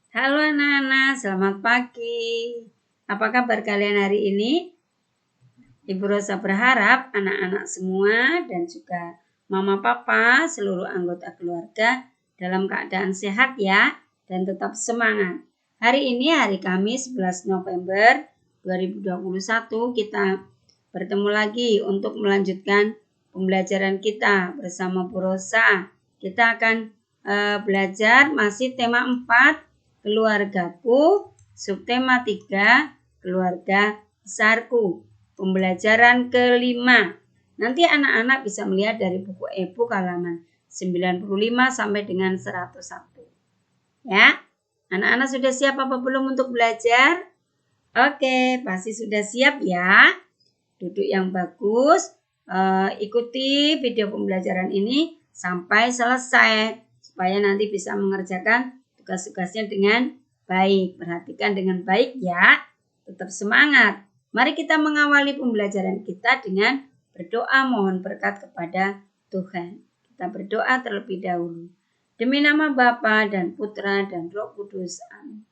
Halo anak-anak, selamat pagi. Apa kabar kalian hari ini? Ibu Rosa berharap anak-anak semua dan juga mama papa, seluruh anggota keluarga dalam keadaan sehat ya dan tetap semangat. Hari ini hari Kamis 11 November 2021 kita bertemu lagi untuk melanjutkan pembelajaran kita bersama Bu Rosa. Kita akan belajar masih tema 4 keluargaku, subtema 3 keluarga besarku. Pembelajaran kelima. Nanti anak-anak bisa melihat dari buku e-book halaman 95 sampai dengan 101. Ya. Anak-anak sudah siap apa belum untuk belajar? Oke, pasti sudah siap ya. Duduk yang bagus. Ikuti video pembelajaran ini sampai selesai supaya nanti bisa mengerjakan tugas-tugasnya dengan baik. Perhatikan dengan baik ya. Tetap semangat. Mari kita mengawali pembelajaran kita dengan berdoa mohon berkat kepada Tuhan. Kita berdoa terlebih dahulu. Demi nama Bapa dan Putra dan Roh Kudus. Amin.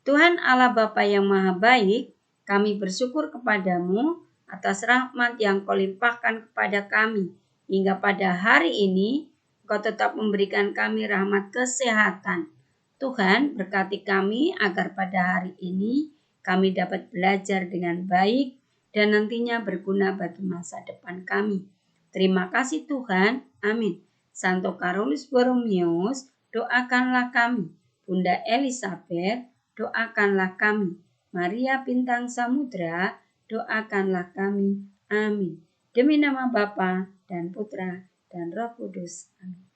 Tuhan Allah Bapa yang Maha Baik, kami bersyukur kepadamu atas rahmat yang Kau limpahkan kepada kami. Hingga pada hari ini, Kau tetap memberikan kami rahmat kesehatan. Tuhan, berkati kami agar pada hari ini kami dapat belajar dengan baik dan nantinya berguna bagi masa depan kami. Terima kasih Tuhan. Amin. Santo Carolus Borromeus, doakanlah kami. Bunda Elizabeth, doakanlah kami. Maria Bintang Samudra, doakanlah kami. Amin. Demi nama Bapa dan Putra dan Roh Kudus. Amin.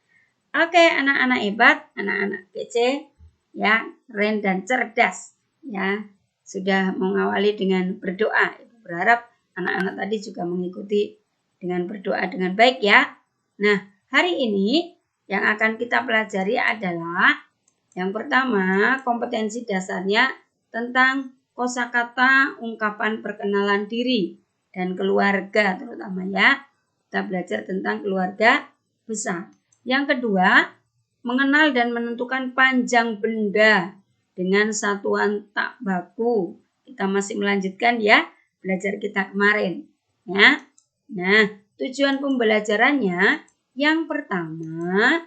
Oke, anak-anak hebat, anak-anak kece, ya, keren dan cerdas, ya. Sudah mengawali dengan berdoa. Ibu berharap anak-anak tadi juga mengikuti dengan berdoa dengan baik ya. Nah, hari ini yang akan kita pelajari adalah yang pertama, kompetensi dasarnya tentang kosakata ungkapan perkenalan diri dan keluarga terutama ya. Kita belajar tentang keluarga besar. Yang kedua, mengenal dan menentukan panjang benda dengan satuan tak baku. Kita masih melanjutkan ya belajar kita kemarin. Ya. Nah, tujuan pembelajarannya yang pertama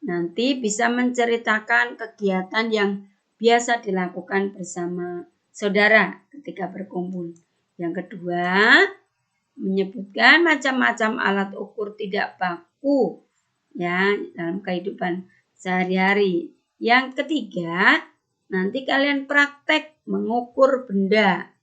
nanti bisa menceritakan kegiatan yang biasa dilakukan bersama saudara ketika berkumpul. Yang kedua, menyebutkan macam-macam alat ukur tidak baku ya dalam kehidupan sehari-hari. Yang ketiga, nanti kalian praktek mengukur benda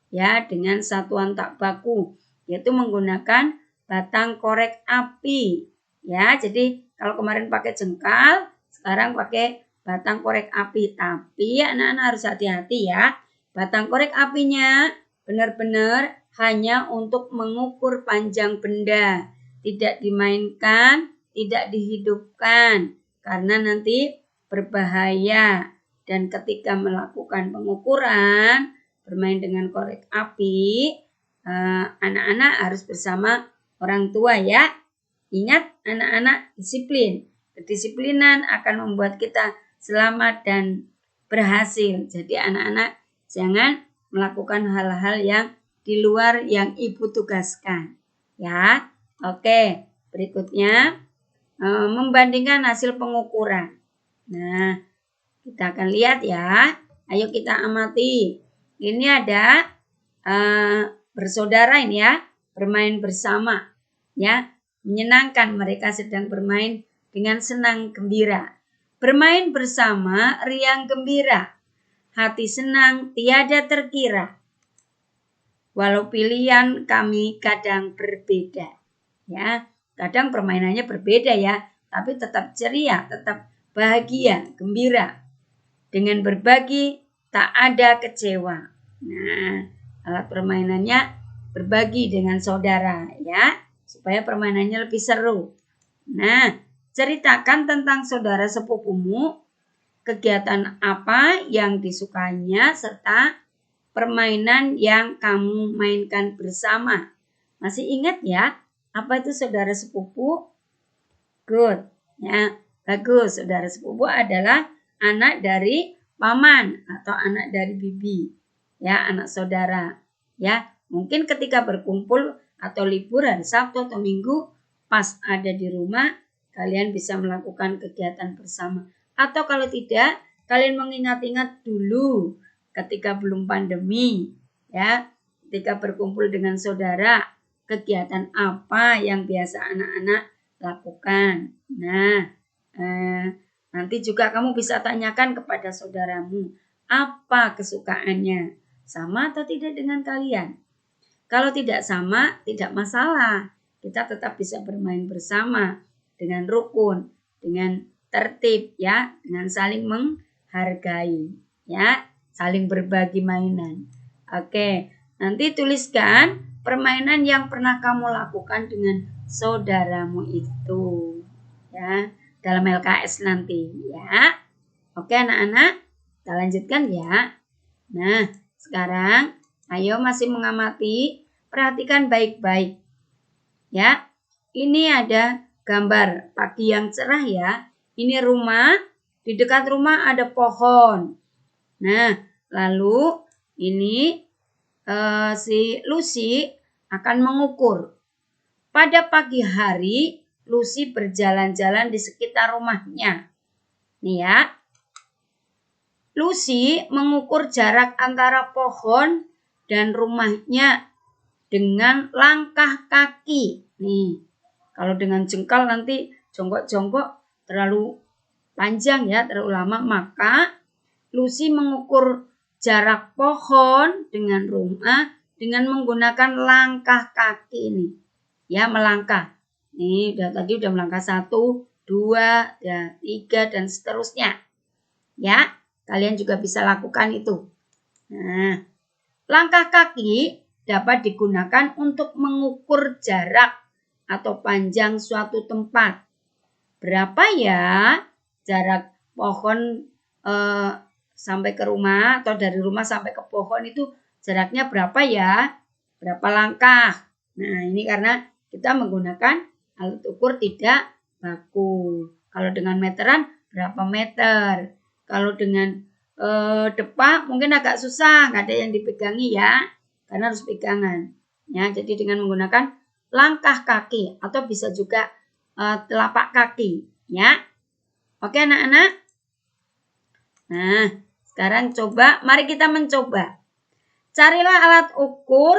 ya dengan satuan tak baku, yaitu menggunakan batang korek api. Ya, jadi kalau kemarin pakai jengkal, sekarang pakai batang korek api. Tapi anak-anak harus hati-hati ya. Batang korek apinya benar-benar hanya untuk mengukur panjang benda. Tidak dimainkan, tidak dihidupkan. Karena nanti berbahaya. Dan ketika melakukan pengukuran, bermain dengan korek api, anak-anak harus bersama orang tua ya. Ingat anak-anak disiplin. Kedisiplinan akan membuat kita selamat dan berhasil. Jadi anak-anak jangan melakukan hal-hal yang di luar yang ibu tugaskan. Ya, oke. Berikutnya membandingkan hasil pengukuran. Nah, kita akan lihat ya. Ayo kita amati. Ini ada bersaudara ini ya, bermain bersama. Ya, menyenangkan mereka sedang bermain dengan senang gembira. Bermain bersama riang gembira. Hati senang tiada terkira. Walau pilihan kami kadang berbeda. Ya, kadang permainannya berbeda ya, tapi tetap ceria, tetap bahagia, gembira. Dengan berbagi tak ada kecewa. Nah, alat permainannya berbagi dengan saudara ya, supaya permainannya lebih seru. Nah, ceritakan tentang saudara sepupumu, kegiatan apa yang disukainya serta permainan yang kamu mainkan bersama. Masih ingat ya, apa itu saudara sepupu? Good. Ya, bagus. Saudara sepupu adalah anak dari paman atau anak dari bibi, ya, anak saudara. Ya, mungkin ketika berkumpul atau libur hari Sabtu atau Minggu pas ada di rumah, kalian bisa melakukan kegiatan bersama. Atau kalau tidak, kalian mengingat-ingat dulu ketika belum pandemi, ya, ketika berkumpul dengan saudara, kegiatan apa yang biasa anak-anak lakukan. Nah, nanti juga kamu bisa tanyakan kepada saudaramu, apa kesukaannya, sama atau tidak dengan kalian. Kalau tidak sama, tidak masalah. Kita tetap bisa bermain bersama dengan rukun, dengan tertib, ya, dengan saling menghargai, ya, saling berbagi mainan. Oke, nanti tuliskan permainan yang pernah kamu lakukan dengan saudaramu itu, ya, dalam LKS nanti, ya. Oke anak-anak, kita lanjutkan ya. Nah, sekarang ayo masih mengamati, perhatikan baik-baik. Ya, ini ada gambar pagi yang cerah ya. Ini rumah, di dekat rumah ada pohon. Nah, lalu ini si Lucy akan mengukur. Pada pagi hari, Lucy berjalan-jalan di sekitar rumahnya. Nih ya. Lucy mengukur jarak antara pohon dan rumahnya dengan langkah kaki. Nih, kalau dengan jengkal nanti jongkok-jongkok terlalu panjang ya, terlalu lama. Maka Lucy mengukur jarak pohon dengan rumah dengan menggunakan langkah kaki ini. Ya, melangkah. Nih, tadi udah melangkah 1, 2, 3, dan seterusnya. Ya, kalian juga bisa lakukan itu. Nah, langkah kaki dapat digunakan untuk mengukur jarak atau panjang suatu tempat. Berapa ya jarak pohon sampai ke rumah atau dari rumah sampai ke pohon itu jaraknya berapa ya? Berapa langkah? Nah, ini karena kita menggunakan alat ukur tidak baku. Kalau dengan meteran berapa meter? Kalau dengan depak mungkin agak susah, nggak ada yang dipegangi ya, karena harus pegangan. Ya, jadi dengan menggunakan langkah kaki atau bisa juga telapak kaki, ya. Oke anak-anak. Nah, sekarang mari kita mencoba. Carilah alat ukur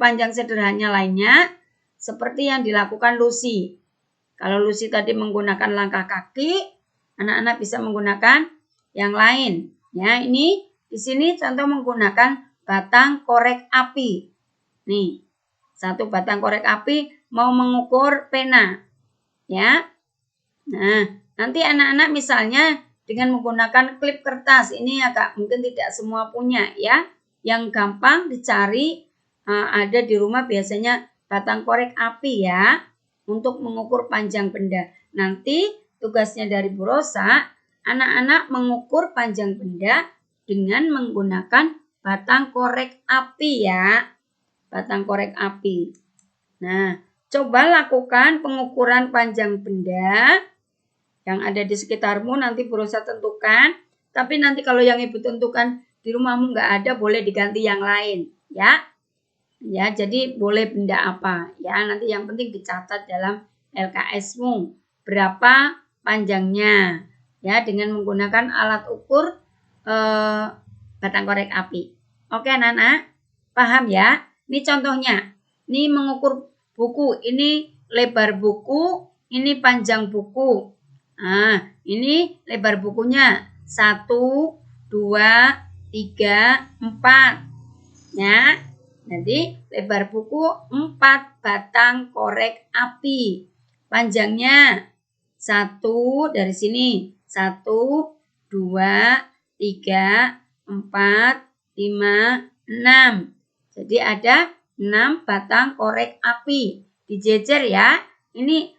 panjang sederhana lainnya seperti yang dilakukan Lucy. Kalau Lucy tadi menggunakan langkah kaki, anak-anak bisa menggunakan yang lain. Ya, ini di sini contoh menggunakan batang korek api. Nih, satu batang korek api mau mengukur pena. Ya. Nah, nanti anak-anak misalnya dengan menggunakan klip kertas. Ini agak mungkin tidak semua punya ya. Yang gampang dicari ada di rumah biasanya batang korek api ya, untuk mengukur panjang benda. Nanti tugasnya dari Bu Rosa, anak-anak mengukur panjang benda dengan menggunakan batang korek api ya. Batang korek api. Nah, coba lakukan pengukuran panjang benda yang ada di sekitarmu. Nanti Bu Rosa tentukan. Tapi nanti kalau yang Ibu tentukan di rumahmu nggak ada, boleh diganti yang lain ya. Ya, jadi boleh benda apa ya, nanti yang penting dicatat dalam LKS-mu berapa panjangnya ya, dengan menggunakan alat ukur batang korek api. Oke anak-anak, paham ya? Ini contohnya, ini mengukur buku, ini lebar buku, ini panjang buku. Nah, ini lebar bukunya 1, 2, 3, 4 ya. Nanti lebar buku 4 batang korek api. Panjangnya 1 dari sini. 1, 2, 3, 4, 5, 6. Jadi ada 6 batang korek api. Dijejer ya. Ini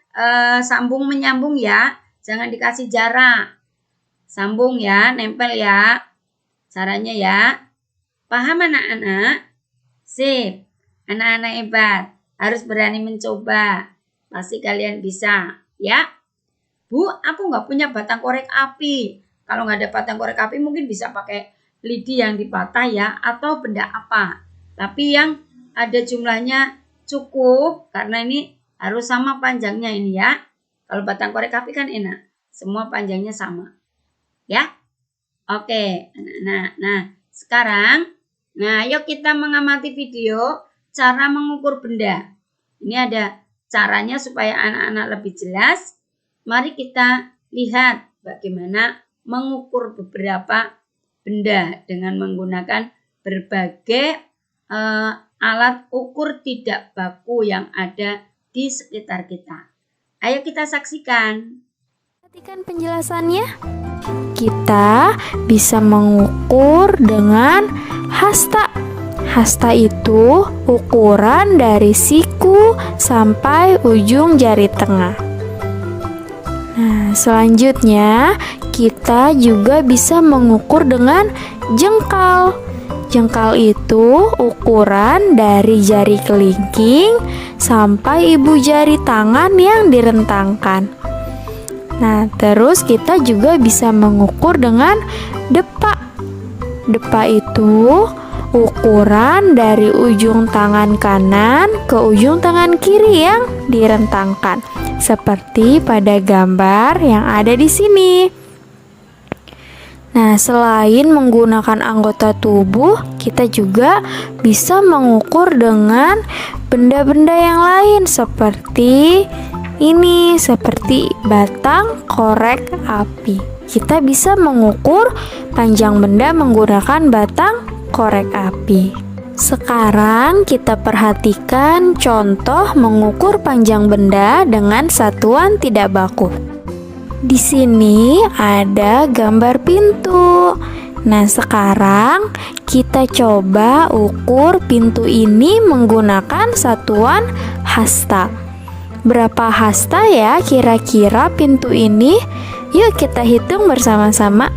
sambung menyambung ya. Jangan dikasih jarak. Sambung ya, nempel ya. Caranya ya. Paham anak-anak? Sip, anak-anak hebat, harus berani mencoba. Pasti kalian bisa, ya. Bu, aku nggak punya batang korek api. Kalau nggak ada batang korek api mungkin bisa pakai lidi yang dipatah ya, atau benda apa. Tapi yang ada jumlahnya cukup, karena ini harus sama panjangnya ini ya. Kalau batang korek api kan enak, semua panjangnya sama. Ya. Oke, nah sekarang, yuk kita mengamati video cara mengukur benda. Ini ada caranya supaya anak-anak lebih jelas. Mari kita lihat bagaimana mengukur beberapa benda dengan menggunakan berbagai alat ukur tidak baku yang ada di sekitar kita. Ayo kita saksikan. Perhatikan penjelasannya. Kita bisa mengukur dengan hasta. Hasta itu ukuran dari siku sampai ujung jari tengah. Nah, selanjutnya kita juga bisa mengukur dengan jengkal. Jengkal itu ukuran dari jari kelingking sampai ibu jari tangan yang direntangkan. Nah, terus kita juga bisa mengukur dengan depa. Depa itu ukuran dari ujung tangan kanan ke ujung tangan kiri yang direntangkan, seperti pada gambar yang ada di sini. Nah, selain menggunakan anggota tubuh, kita juga bisa mengukur dengan benda-benda yang lain seperti ini, seperti batang korek api. Kita bisa mengukur panjang benda menggunakan batang korek api. Sekarang kita perhatikan contoh mengukur panjang benda dengan satuan tidak baku. Di sini ada gambar pintu. Nah, sekarang kita coba ukur pintu ini menggunakan satuan hasta. Berapa hasta ya kira-kira pintu ini? Yuk kita hitung bersama-sama.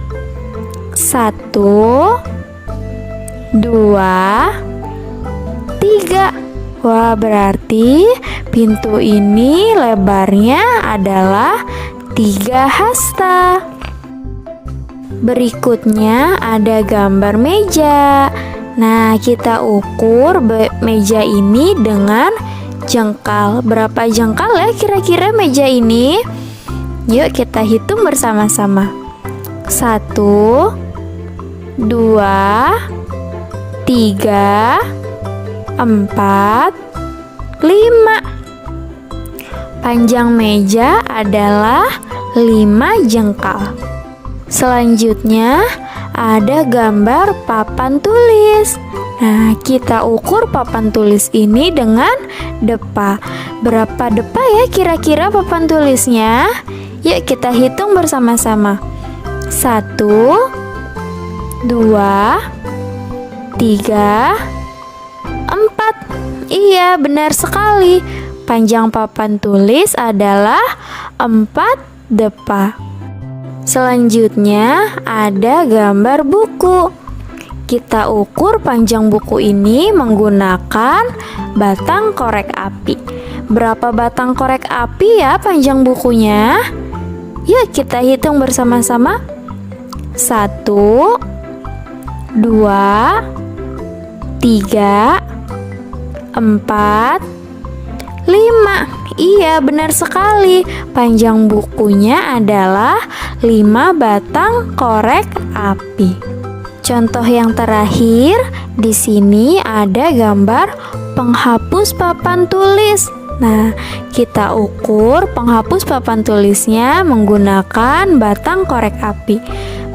1, 2, 3. Wah, berarti pintu ini lebarnya adalah 3 hasta. Berikutnya ada gambar meja. Nah, kita ukur meja ini dengan jengkal. Berapa jengkal ya kira-kira meja ini? Yuk kita hitung bersama-sama. 1, 2, 3, 4, 5. Panjang meja adalah 5 jengkal. Selanjutnya ada gambar papan tulis. Nah, kita ukur papan tulis ini dengan depa. Berapa depa ya kira-kira papan tulisnya? Yuk kita hitung bersama-sama. 1, 2, 3, 4. Iya, benar sekali. Panjang papan tulis adalah 4 depa. Selanjutnya ada gambar buku. Kita ukur panjang buku ini menggunakan batang korek api. Berapa batang korek api ya panjang bukunya? Yuk kita hitung bersama-sama. 1, 2, 3, 4, 5. Iya, benar sekali. Panjang bukunya adalah 5 batang korek api. Contoh yang terakhir, di sini ada gambar penghapus papan tulis. Nah, kita ukur penghapus papan tulisnya menggunakan batang korek api.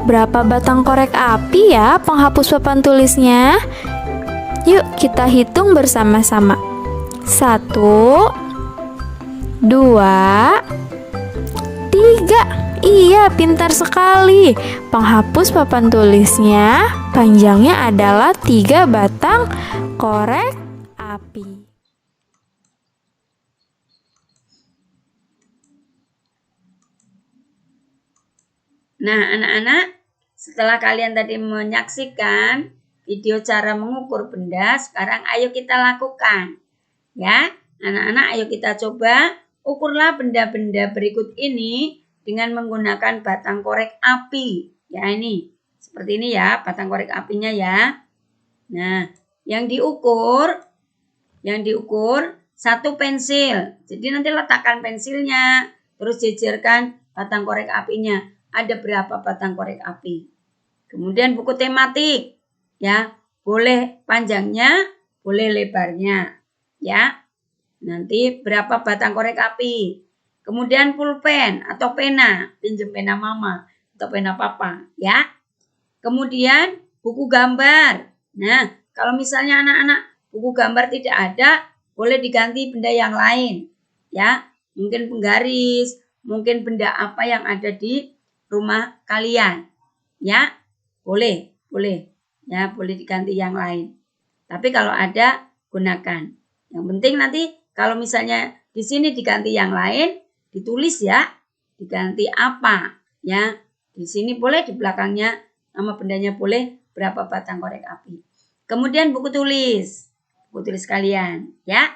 Berapa batang korek api ya penghapus papan tulisnya? Yuk kita hitung bersama-sama. 1, 2, 3. Iya, pintar sekali. Penghapus papan tulisnya panjangnya adalah 3 batang korek api. Nah, anak-anak, setelah kalian tadi menyaksikan video cara mengukur benda, sekarang ayo kita lakukan. Ya, anak-anak, ayo kita coba ukurlah benda-benda berikut ini dengan menggunakan batang korek api. Ya ini, seperti ini ya batang korek apinya ya. Nah, yang diukur satu pensil. Jadi nanti letakkan pensilnya, terus jejerkan batang korek apinya. Ada berapa batang korek api? Kemudian buku tematik, ya, boleh panjangnya, boleh lebarnya, ya. Nanti berapa batang korek api? Kemudian pulpen atau pena, pinjam pena mama atau pena papa, ya. Kemudian buku gambar. Nah, kalau misalnya anak-anak buku gambar tidak ada, boleh diganti benda yang lain, ya. Mungkin penggaris, mungkin benda apa yang ada di rumah kalian, ya. Boleh. Ya, boleh diganti yang lain. Tapi kalau ada, gunakan. Yang penting nanti kalau misalnya di sini diganti yang lain, ditulis ya, diganti apa, ya. Di sini boleh, di belakangnya nama bendanya boleh, berapa batang korek api. Kemudian buku tulis kalian, ya.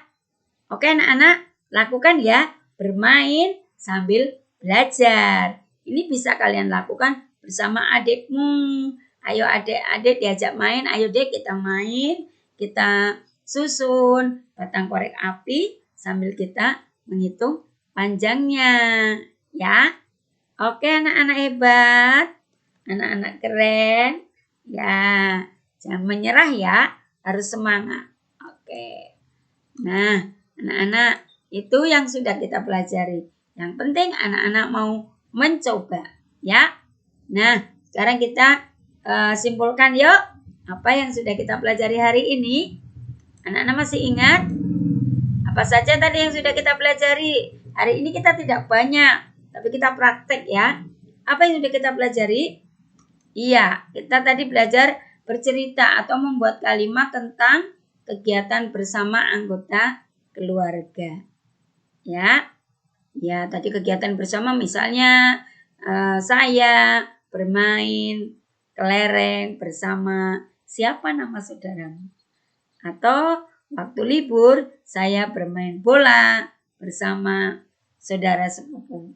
Oke anak-anak, lakukan ya, bermain sambil belajar. Ini bisa kalian lakukan bersama adikmu. Ayo adik-adik diajak main, ayo dek kita main, kita susun batang korek api sambil kita menghitung panjangnya, ya. Oke anak-anak hebat, anak-anak keren, ya. Jangan menyerah ya, harus semangat. Oke. Nah, anak-anak itu yang sudah kita pelajari. Yang penting anak-anak mau mencoba, ya. Nah, sekarang kita simpulkan yuk apa yang sudah kita pelajari hari ini. Anak-anak masih ingat apa saja tadi yang sudah kita pelajari? Hari ini kita tidak banyak, tapi kita praktek ya. Apa yang sudah kita pelajari? Iya, kita tadi belajar bercerita atau membuat kalimat tentang kegiatan bersama anggota keluarga. Ya. Ya, tadi kegiatan bersama misalnya saya bermain kelereng bersama siapa nama saudaramu? Atau waktu libur saya bermain bola bersama saudara sepupu.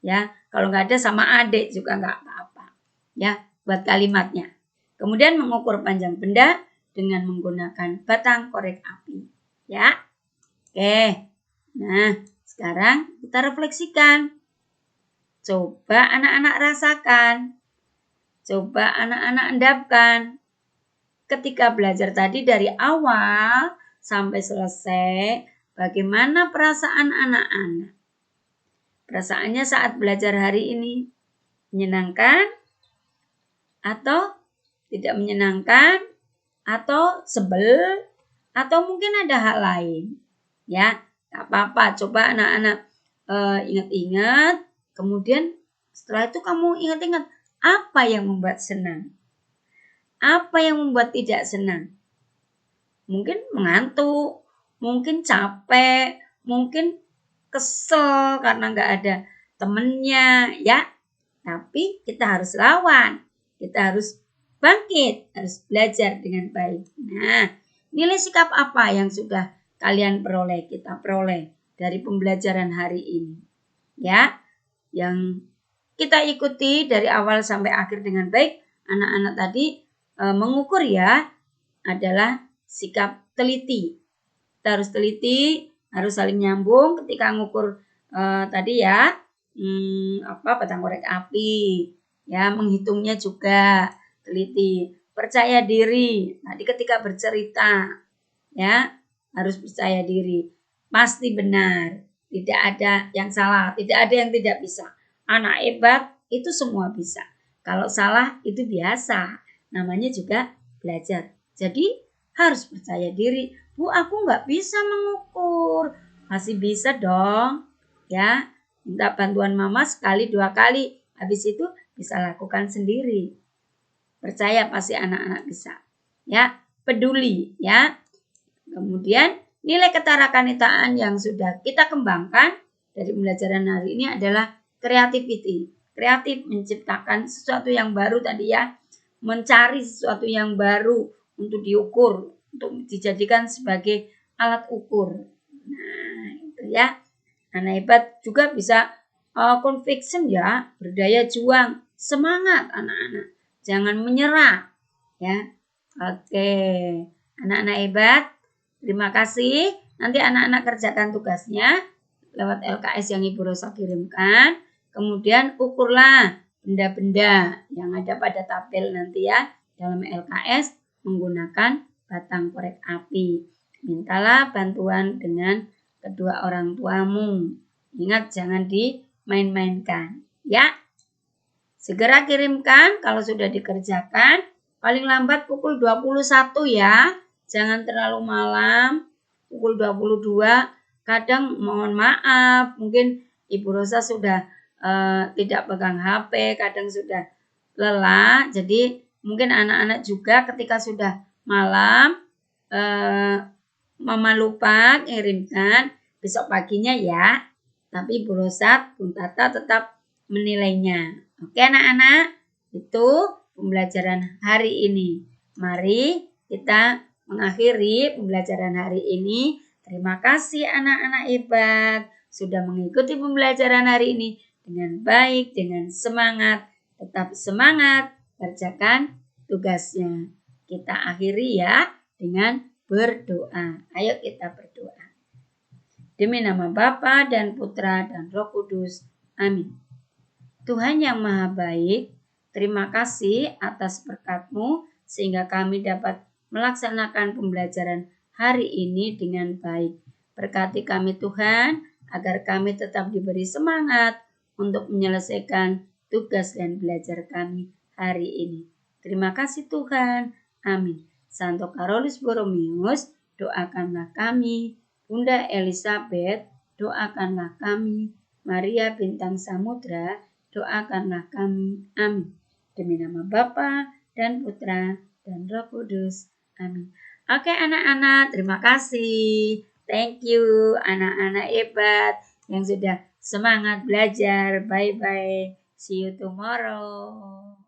Ya, kalau nggak ada sama adik juga nggak apa-apa. Ya, buat kalimatnya. Kemudian mengukur panjang benda dengan menggunakan batang korek api. Ya. Oke. Nah, sekarang kita refleksikan. Coba anak-anak rasakan. Coba anak-anak endapkan. Ketika belajar tadi dari awal sampai selesai, bagaimana perasaan anak-anak? Perasaannya saat belajar hari ini menyenangkan atau tidak menyenangkan atau sebel atau mungkin ada hal lain? Ya, tak apa-apa. Coba anak-anak ingat-ingat. Kemudian setelah itu kamu ingat-ingat apa yang membuat senang. Apa yang membuat tidak senang? Mungkin mengantuk, mungkin capek, mungkin kesel karena nggak ada temennya, ya. Tapi kita harus lawan, kita harus bangkit, harus belajar dengan baik. Nah, nilai sikap apa yang sudah kalian peroleh, kita peroleh dari pembelajaran hari ini? Ya, yang kita ikuti dari awal sampai akhir dengan baik, anak-anak tadi mengukur ya adalah sikap teliti. Kita harus teliti, harus saling nyambung ketika mengukur tadi ya batang korek api, ya menghitungnya juga teliti. Percaya diri. Tadi ketika bercerita ya harus percaya diri. Pasti benar, tidak ada yang salah, tidak ada yang tidak bisa. Anak hebat itu semua bisa. Kalau salah itu biasa. Namanya juga belajar. Jadi harus percaya diri. Bu, aku nggak bisa mengukur. Masih bisa dong. Ya, minta bantuan mama sekali, 2 kali. Habis itu bisa lakukan sendiri. Percaya pasti anak-anak bisa. Ya, peduli ya. Kemudian nilai ketarakanitaan yang sudah kita kembangkan dari pembelajaran hari ini adalah creativity. Kreatif menciptakan sesuatu yang baru tadi ya. Mencari sesuatu yang baru untuk diukur, untuk dijadikan sebagai alat ukur. Nah, itu ya. Anak hebat juga bisa conviction ya, berdaya juang Semangat anak-anak, jangan menyerah ya. Oke, anak-anak hebat, terima kasih. Nanti anak-anak kerjakan tugasnya lewat LKS yang Ibu Rosa kirimkan. Kemudian ukurlah benda-benda yang ada pada tabel nanti ya dalam LKS menggunakan batang korek api. Mintalah bantuan dengan kedua orang tuamu. Ingat jangan dimain-mainkan ya. Segera kirimkan kalau sudah dikerjakan. Paling lambat pukul 21 ya. Jangan terlalu malam. Pukul 22. Kadang mohon maaf. Mungkin Ibu Rosa sudah tidak pegang HP. Kadang sudah lelah. Jadi mungkin anak-anak juga ketika sudah malam. Mama lupa kirimkan. Besok paginya ya. Tapi Ibu Rosa, Bun Tata tetap menilainya. Oke anak-anak, itu pembelajaran hari ini. Mari kita mengakhiri pembelajaran hari ini. Terima kasih anak-anak hebat sudah mengikuti pembelajaran hari ini dengan baik, dengan semangat. Tetap semangat, kerjakan tugasnya. Kita akhiri ya dengan berdoa. Ayo kita berdoa. Demi nama Bapa dan Putra dan Roh Kudus. Amin. Tuhan yang Maha Baik, terima kasih atas berkat-Mu sehingga kami dapat melaksanakan pembelajaran hari ini dengan baik. Berkati kami Tuhan, agar kami tetap diberi semangat untuk menyelesaikan tugas dan belajar kami hari ini. Terima kasih Tuhan. Amin. Santo Carolus Borromeus, doakanlah kami. Bunda Elizabeth, doakanlah kami. Maria Bintang Samudra, doakanlah kami. Amin. Demi nama Bapa dan Putra dan Roh Kudus. Amin. Oke anak-anak, terima kasih. Thank you anak-anak hebat yang sudah semangat belajar. Bye-bye. See you tomorrow.